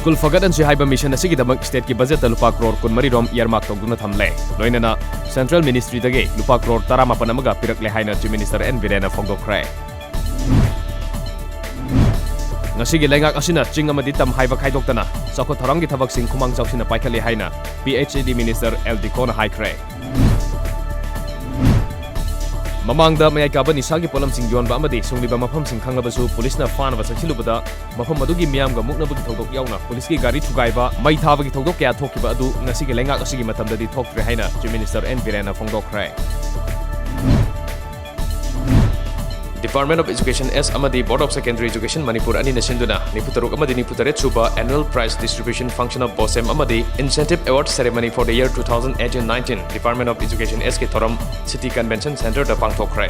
School Forgotten Haiba Mission Asigidamak State Ki Budget Lupa Crore Kun Marirom Earmark Togduna Thamle. Loinana Central Ministry Dage Lupa Crore Tarama Panamaga Pirakle Haina Chief Minister N Virena Fogdokre. Ngasigi lengak asina ching amadi tam haiba khaidoktana sakho thorangi thabak sing khumang chawsina paikhali haina PHAD Minister L Dikona haikre. Mamangda mayai kaba nisagi polam sing yonba amadi sungliba mafam sing khanglabasu police na fan ba sakchilubada mafam adugi miyam ga muknabagi thodok yauna police ki gari thugaiba mai thabagi thodok kya thokiba adu ngasigi lengak asigi matamdadi thoktre haina Chief Minister N Virena Fogdokre. Department of Education S Amadi Board of Secondary Education Manipur Ani Nasinduna Niputaruk Amadi Niputaret Suba Annual Prize Distribution Function of BOSEM Amadi Incentive Award Ceremony for the year 2018-19 Department of Education S Ke Thoram City Convention Center da Pangthokre.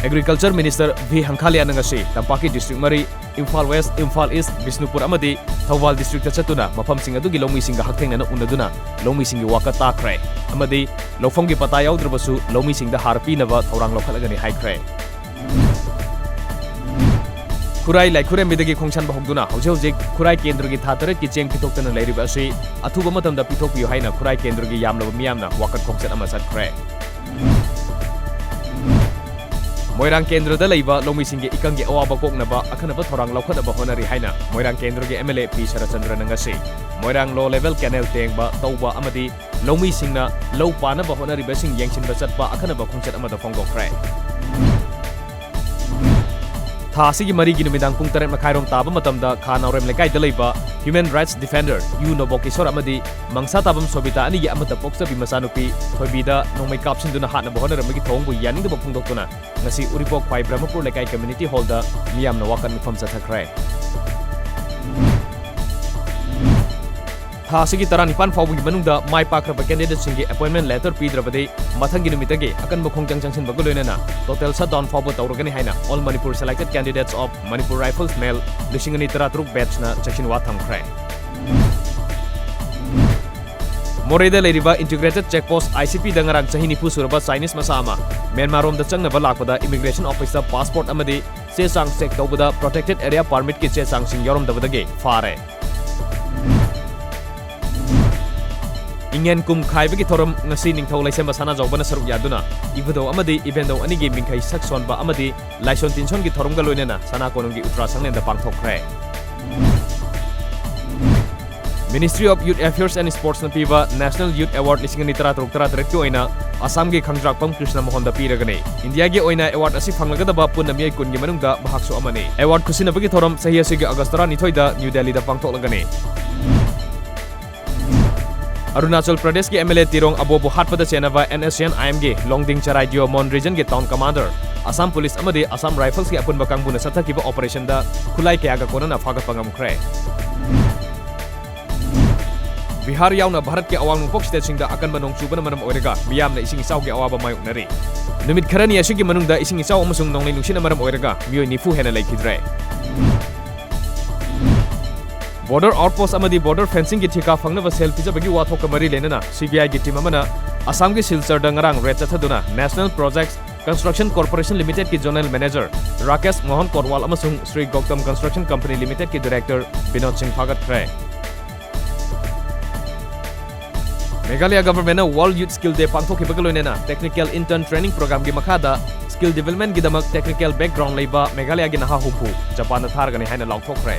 Agriculture Minister V Hangkhalia Nangasi Tampaki District Mari Imphal West, Imphal East, Bisnupur Amadi Thawal District Chatuna Mafam Sing Adugi Lomi Singa Haktengna Unaduna Lomi Singi Waka Takre Amadi Lofongi Pata Yaudrubasu Lomi Sing the Harpi Nava Thorang Lokalagani Haikre. Kurai like Kure Midagi Kongshan Bahuguna, Hojik, Kurai Kendrugi Tatare, Kicheng Pitoktan Laribasi, Atubamatam the Pitoku Haina, Kurai Kendrugi Yamla Miamna, Wakat Kongsan Amasat Kre. Moirang Kendra the Leva, Lomi Singi Ikangi Oaba Koknaba, Akanaba Torang Lokadaba Honari Haina, Moirang Kendra MLA P. Sarachandra Nangasi, Moirang low level canal Tangba, Tauba Amadi, Lomi Singna, Low Panaba Honari Basing Yangshin Basatba, Akanaba Kongset Amada Fongo Kray. Thasigi Marigi Midang Punktare Makairom Taba Matamda, Kanaurem Lekai Deleva, Human Rights Defender, Nobokisor Amadi, Mangsatabam Sobita, and Yamata Poxa Bimasanupi, Tobida, no make ups into the Hana Bohana Magitongo, Yaning the Bopundokuna, Nasi Uripok Pai Bramapur Lekai Community Holder, Miam Nawakan from Satakray. Thasigi Taranipan for Manunda, my Pakra candidate Singi appointment letter Pidravade, Matangin Mitage, Akan Bokong Junction Bagulena, Total Sadon for Organi Haina, all Manipur selected candidates of Manipur Rifles Male, Lishinganitra Truk Batchna, Chachin Watam Kray. Moreda Leriva Integrated Checkpost ICP Dangarang Sahini Pusuraba Chinese Masama, Myanmarom the Chang Navalakada, Immigration Officer Passport Amadi, Sesang Sek Tobada, Protected Area Permit Kitche Sang Sing Yorom Davadage, Fare. Ingen kum Kaibaki Torum, Nasining Tolai Sembasana Zobana Saruk Yaduna, Ivedo Amadi, Evendo Ani Gaming Kai Saxon Ba Amadi, Lyson Tinson Gitorum Galunena, Sanakonungi Utrasang and the Pangtokre. Ministry of Youth Affairs and Sports Napiva, National Youth Award Lisinganitra Truktra Rekioina, Assamgi Kangdrakpam Krishna Mohonda Piragane, India Oina Award Asifangagada Punamia Kunyamanunga, Bahakso Amani, Award Kusinabagi Torum, Sayasiga Agastara Nitoida, New Delhi the Pangtolagane. Arunachal Pradesh के MLA Tirong Abobo Hatpada Chenava NSN IMG Longding Charai Mon Region के Town Commander Assam Police amadi Assam Rifles के अपन बकांगबुना सत्ताकिबा Operation दा खुलाई के आगा कोना फागा पंगम खरे बिहार यावना भारत के अवांग नोंपोक state सिंग दा अकन बनों चुबना मनम ओरेगा मियामना इसिंग इसाव के अवाबा मायुनरी निमित खरनी असिगी मनुंगदा इसिंग इसाव अमसुंग नोंगले नुसिना मनम ओरेगा मियो निफु हेना लेखिद्रे Border outpost amadi border fencing ki thika fangnaba sel pijabagi wathok kamari lenana CBI ki team amana Assam ki Silchar dangarang red chathaduna National Projects Construction Corporation Limited ki General Manager Rakesh Mohan Korwal amasung Sri Gautam Construction Company Limited ki Director Binod Singh Phagat Kray. Meghalaya government World Youth Skill Day pangthokibagi loinena Technical Intern Training Program ki makhada Skill Development gidamak technical background leiba Meghalaya gi naha humpu Japan na thargani haina lauthokre.